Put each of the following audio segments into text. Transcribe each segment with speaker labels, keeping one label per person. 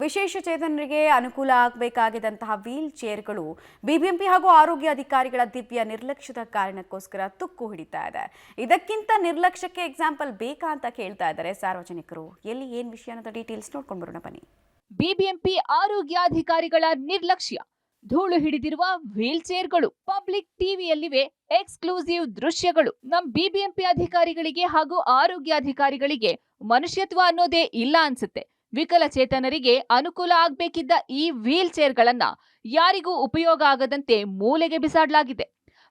Speaker 1: ವಿಶೇಷ ಚೇತನರಿಗೆ ಅನುಕೂಲ ಆಗಬೇಕಾಗಿದ್ದಂತಹ wheel ಚೇರ್ಗಳು BBMP ಹಾಗೂ ಆರೋಗ್ಯ ಅಧಿಕಾರಿಗಳ ದಿವ್ಯ ನಿರ್ಲಕ್ಷ್ಯದ ಕಾರಣಕ್ಕೋಸ್ಕರ ತುಕ್ಕು ಹಿಡಿತಾ ಇದೆ. ಇದಕ್ಕಿಂತ ನಿರ್ಲಕ್ಷ್ಯಕ್ಕೆ ಎಕ್ಸಾಂಪಲ್ ಬೇಕಾ ಅಂತ ಕೇಳ್ತಾ ಇದ್ದಾರೆ ಸಾರ್ವಜನಿಕರು. ಎಲ್ಲಿ ಏನ್ ವಿಷಯ ಅನ್ನೋದು ಡೀಟೇಲ್ಸ್ ನೋಡ್ಕೊಂಡು ಬರೋಣ ಬನ್ನಿ.
Speaker 2: ಬಿಬಿಎಂಪಿ ಆರೋಗ್ಯಾಧಿಕಾರಿಗಳ ನಿರ್ಲಕ್ಷ್ಯ, ಧೂಳು ಹಿಡಿದಿರುವ ವೀಲ್ ಚೇರ್ಗಳು, ಪಬ್ಲಿಕ್ ಟಿವಿಯಲ್ಲಿವೆ ಎಕ್ಸ್ಕ್ಲೂಸಿವ್ ದೃಶ್ಯಗಳು. ನಮ್ ಬಿಬಿಎಂಪಿ ಅಧಿಕಾರಿಗಳಿಗೆ ಹಾಗೂ ಆರೋಗ್ಯಾಧಿಕಾರಿಗಳಿಗೆ ಮನುಷ್ಯತ್ವ ಅನ್ನೋದೇ ಇಲ್ಲ ಅನ್ಸುತ್ತೆ. ವಿಕಲಚೇತನರಿಗೆ ಅನುಕೂಲ ಆಗ್ಬೇಕಿದ್ದ ಈ ವೀಲ್ ಚೇರ್ಗಳನ್ನ ಯಾರಿಗೂ ಉಪಯೋಗ ಆಗದಂತೆ ಮೂಲೆಗೆ ಬಿಸಾಡಲಾಗಿದೆ.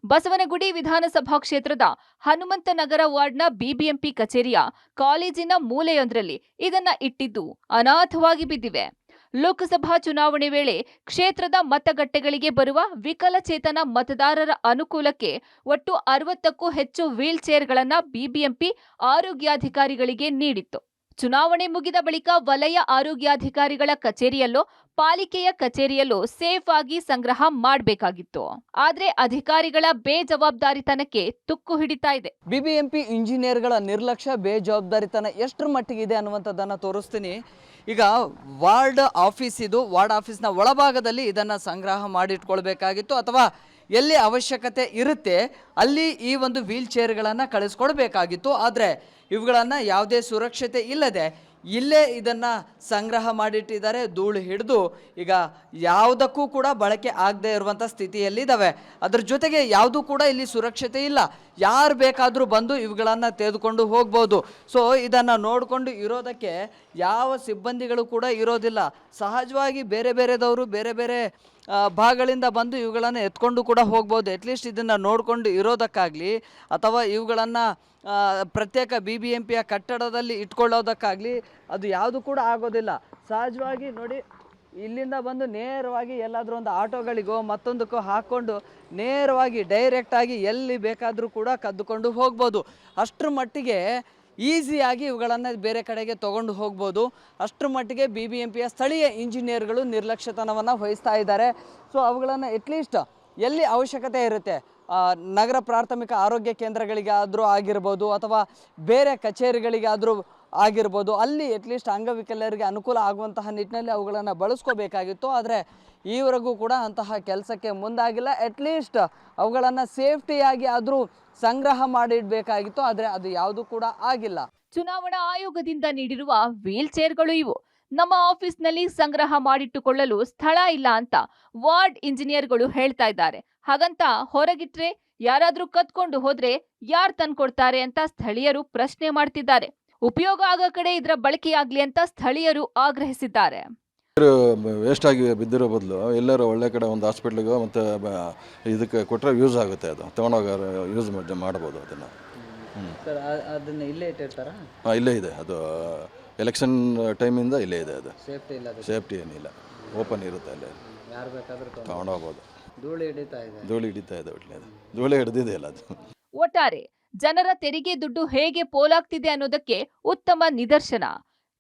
Speaker 2: ಬಸವನಗುಡಿ ವಿಧಾನಸಭಾ ಕ್ಷೇತ್ರದ ಹನುಮಂತನಗರ ವಾರ್ಡ್ನ ಬಿಬಿಎಂಪಿ ಕಚೇರಿಯ ಕಾಲೇಜಿನ ಮೂಲೆಯೊಂದರಲ್ಲಿ ಇದನ್ನ ಇಟ್ಟಿದ್ದು ಅನಾಥವಾಗಿ ಬಿದ್ದಿವೆ. ಲೋಕಸಭಾ ಚುನಾವಣೆ ವೇಳೆ ಕ್ಷೇತ್ರದ ಮತಗಟ್ಟೆಗಳಿಗೆ ಬರುವ ವಿಕಲಚೇತನ ಮತದಾರರ ಅನುಕೂಲಕ್ಕೆ ಒಟ್ಟು 60ಕ್ಕೂ ಹೆಚ್ಚು ವೀಲ್ ಚೇರ್ಗಳನ್ನ ಬಿಬಿಎಂಪಿ ಆರೋಗ್ಯಾಧಿಕಾರಿಗಳಿಗೆ ನೀಡಿತ್ತು. ಚುನಾವಣೆ ಮುಗಿದ ಬಳಿಕ ವಲಯ ಆರೋಗ್ಯಾಧಿಕಾರಿಗಳ ಕಚೇರಿಯಲ್ಲೋ ಪಾಲಿಕೆಯ ಕಚೇರಿಯಲ್ಲೋ ಸೇಫ್ ಆಗಿ ಸಂಗ್ರಹ ಮಾಡಬೇಕಾಗಿತ್ತು. ಆದ್ರೆ ಅಧಿಕಾರಿಗಳ ಬೇಜವಾಬ್ದಾರಿತನಕ್ಕೆ ತುಕ್ಕು ಹಿಡಿತಾ ಇದೆ.
Speaker 3: ಬಿಬಿಎಂಪಿ ಇಂಜಿನಿಯರ್ಗಳ ನಿರ್ಲಕ್ಷ್ಯ, ಬೇಜವಾಬ್ದಾರಿತನ ಎಷ್ಟರ ಮಟ್ಟಿಗೆ ಇದೆ ಅನ್ನುವಂಥದ್ದನ್ನು ತೋರಿಸ್ತೀನಿ. ಈಗ ವಾರ್ಡ್ ಆಫೀಸ್ ಇದು, ವಾರ್ಡ್ ಆಫೀಸ್ನ ಒಳಭಾಗದಲ್ಲಿ ಇದನ್ನು ಸಂಗ್ರಹ ಮಾಡಿಟ್ಕೊಳ್ಬೇಕಾಗಿತ್ತು, ಅಥವಾ ಎಲ್ಲಿ ಅವಶ್ಯಕತೆ ಇರುತ್ತೆ ಅಲ್ಲಿ ಈ ಒಂದು ವೀಲ್ ಚೇರ್ಗಳನ್ನು ಕಳಿಸ್ಕೊಡ್ಬೇಕಾಗಿತ್ತು. ಆದರೆ ಇವುಗಳನ್ನು ಯಾವುದೇ ಸುರಕ್ಷತೆ ಇಲ್ಲದೆ ಇಲ್ಲೇ ಇದನ್ನು ಸಂಗ್ರಹ ಮಾಡಿಟ್ಟಿದ್ದಾರೆ. ಧೂಳು ಹಿಡಿದು ಈಗ ಯಾವುದಕ್ಕೂ ಕೂಡ ಬಳಕೆ ಆಗದೆ ಇರುವಂಥ ಸ್ಥಿತಿಯಲ್ಲಿದ್ದಾವೆ. ಅದ್ರ ಜೊತೆಗೆ ಯಾವುದೂ ಕೂಡ ಇಲ್ಲಿ ಸುರಕ್ಷತೆ ಇಲ್ಲ. ಯಾರು ಬೇಕಾದರೂ ಬಂದು ಇವುಗಳನ್ನು ತೆಗೆದುಕೊಂಡು ಹೋಗ್ಬೋದು. ಸೊ ಇದನ್ನು ನೋಡಿಕೊಂಡು ಇರೋದಕ್ಕೆ ಯಾವ ಸಿಬ್ಬಂದಿಗಳು ಕೂಡ ಇರೋದಿಲ್ಲ. ಸಹಜವಾಗಿ ಬೇರೆ ಬೇರೆದವರು ಬೇರೆ ಬೇರೆ ಭಾಗಗಳಿಂದ ಬಂದು ಇವುಗಳನ್ನು ಎತ್ಕೊಂಡು ಕೂಡ ಹೋಗ್ಬೋದು. ಅಟ್ಲೀಸ್ಟ್ ಇದನ್ನು ನೋಡಿಕೊಂಡು ಇರೋದಕ್ಕಾಗಲಿ ಅಥವಾ ಇವುಗಳನ್ನು ಪ್ರತ್ಯೇಕ ಬಿಬಿಎಂಪಿಯ ಕಟ್ಟಡದಲ್ಲಿ ಇಟ್ಕೊಳ್ಳೋದಕ್ಕಾಗಲಿ ಅದು ಯಾವುದು ಕೂಡ ಆಗೋದಿಲ್ಲ. ಸಹಜವಾಗಿ ನೋಡಿ, ಇಲ್ಲಿಂದ ಬಂದು ನೇರವಾಗಿ ಎಲ್ಲಾದರೂ ಒಂದು ಆಟೋಗಳಿಗೋ ಮತ್ತೊಂದಕ್ಕೋ ಹಾಕ್ಕೊಂಡು ನೇರವಾಗಿ ಡೈರೆಕ್ಟಾಗಿ ಎಲ್ಲಿ ಬೇಕಾದರೂ ಕೂಡ ಕದ್ದುಕೊಂಡು ಹೋಗ್ಬೋದು. ಅಷ್ಟರ ಮಟ್ಟಿಗೆ ಈಸಿಯಾಗಿ ಇವುಗಳನ್ನು ಬೇರೆ ಕಡೆಗೆ ತೊಗೊಂಡು ಹೋಗ್ಬೋದು. ಅಷ್ಟರ ಮಟ್ಟಿಗೆ ಬಿಬಿಎಂಪಿಯ ಸ್ಥಳೀಯ ಇಂಜಿನಿಯರ್ಗಳು ನಿರ್ಲಕ್ಷ್ಯತನವನ್ನು ವಹಿಸ್ತಾ ಇದ್ದಾರೆ. ಸೊ ಅವುಗಳನ್ನು ಎಟ್ಲೀಸ್ಟ್ ಎಲ್ಲಿ ಅವಶ್ಯಕತೆ ಇರುತ್ತೆ, ನಗರ ಪ್ರಾಥಮಿಕ ಆರೋಗ್ಯ ಕೇಂದ್ರಗಳಿಗಾದರೂ ಆಗಿರ್ಬೋದು ಅಥವಾ ಬೇರೆ ಕಚೇರಿಗಳಿಗಾದರೂ ಆಗಿರ್ಬೋದು, ಅಲ್ಲಿ ಅಟ್ಲೀಸ್ಟ್ ಅಂಗವಿಕಲರಿಗೆ ಅನುಕೂಲ ಆಗುವಂತಹ ನಿಟ್ಟಿನಲ್ಲಿ ಅವುಗಳನ್ನು ಬಳಸ್ಕೋಬೇಕಾಗಿತ್ತು. ಆದರೆ ಈವರೆಗೂ ಕೂಡ ಅಂತಹ ಕೆಲಸಕ್ಕೆ ಮುಂದಾಗಿಲ್ಲ. ಅಟ್ಲೀಸ್ಟ್ ಅವುಗಳನ್ನು ಸೇಫ್ಟಿಯಾಗಿ ಆದರೂ ಸಂಗ್ರಹ ಮಾಡಿಡಬೇಕಾಗಿತ್ತು. ಆದರೆ ಅದು ಯಾವುದೂ ಕೂಡ ಆಗಿಲ್ಲ.
Speaker 2: ಚುನಾವಣಾ ಆಯೋಗದಿಂದ ನೀಡಿರುವ ವೀಲ್ ಚೇರ್ಗಳು ಇವು. ನಮ್ಮ ಆಫೀಸ್ನಲ್ಲಿ ಸಂಗ್ರಹ ಮಾಡಿಟ್ಟುಕೊಳ್ಳಲು ಸ್ಥಳ ಇಲ್ಲ ಅಂತ ವಾರ್ಡ್ ಇಂಜಿನಿಯರ್ಗಳು ಹೇಳ್ತಾ ಇದ್ದಾರೆ. ಹಾಗಂತ ಹೊರಗಿಟ್ರೆ ಯಾರಾದ್ರೂ ಕತ್ಕೊಂಡು ಹೋದ್ರೆ ಯಾರು ತಂದ್ಕೊಡ್ತಾರೆ ಅಂತ ಸ್ಥಳೀಯರು ಪ್ರಶ್ನೆ ಮಾಡ್ತಿದ್ದಾರೆ. ಉಪಯೋಗ ಆಗೋ ಕಡೆ ಇದರ ಬಳಕೆಯಾಗ್ಲಿ ಅಂತ ಸ್ಥಳೀಯರು ಆಗ್ರಹಿಸಿದ್ದಾರೆ.
Speaker 4: ವೇಸ್ಟ್ ಆಗಿ ಬಿದ್ದಿರೋ ಬದಲು ಎಲ್ಲರೂ ಒಳ್ಳೆ ಕಡೆ ಒಂದು ಹಾಸ್ಪಿಟ್ಲಿಗೋ ಮತ್ತು ಇದಕ್ಕೆ ಕೊಟ್ಟರೆ ಯೂಸ್ ಆಗುತ್ತೆ. ಅದು ತೊಗೊಂಡೋಗ ಯೂಸ್ ಮಾಡ್ಬೋದು ಅದನ್ನು.
Speaker 3: ಸರ್ ಅದನ್ನು ಇಲ್ಲೇ ಇಟ್ಟಿರ್ತಾರಾ?
Speaker 4: ಇಲ್ಲೇ ಇದೆ. ಅದು ಎಲೆಕ್ಷನ್ ಟೈಮಿಂದ ಇಲ್ಲೇ ಇದೆ. ಅದು
Speaker 3: ಸೇಫ್ಟಿ ಇಲ್ಲ,
Speaker 4: ಸೇಫ್ಟಿ ಏನಿಲ್ಲ, ಓಪನ್ ಇರುತ್ತೆ. ಅಲ್ಲೇ
Speaker 3: ಯಾರು ಬೇಕಾದರೂ
Speaker 4: ತೊಗೊಂಡೋಗ್ಬೋದು.
Speaker 3: ಧೂಳು ಹಿಡಿತಾ ಇದೆ,
Speaker 4: ಒಳ್ಳೆಯದು. ಧೂಳು ಹಿಡಿದಿದೆ ಅಲ್ಲ ಅದು.
Speaker 2: ಒಟ್ಟಾರೆ ಜನರ ತೆರಿಗೆ ದುಡ್ಡು ಹೇಗೆ ಪೋಲಾಗ್ತಿದೆ ಅನ್ನೋದಕ್ಕೆ ಉತ್ತಮ ನಿದರ್ಶನ.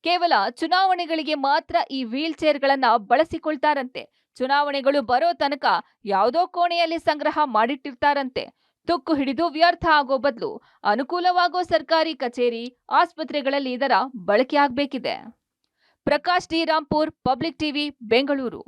Speaker 2: ಕೇವಲ ಚುನಾವಣೆಗಳಿಗೆ ಮಾತ್ರ ಈ ವೀಲ್ ಚೇರ್ಗಳನ್ನ ಬಳಸಿಕೊಳ್ತಾರಂತೆ. ಚುನಾವಣೆಗಳು ಬರೋ ತನಕ ಯಾವುದೋ ಕೋಣೆಯಲ್ಲಿ ಸಂಗ್ರಹ ಮಾಡಿಟ್ಟಿರ್ತಾರಂತೆ. ತುಕ್ಕು ಹಿಡಿದು ವ್ಯರ್ಥ ಆಗೋ ಬದಲು ಅನುಕೂಲವಾಗೋ ಸರ್ಕಾರಿ ಕಚೇರಿ, ಆಸ್ಪತ್ರೆಗಳಲ್ಲಿ ಇದರ ಬಳಕೆ ಆಗ್ಬೇಕಿದೆ. Prakash D Rampur, public TV, Bengaluru.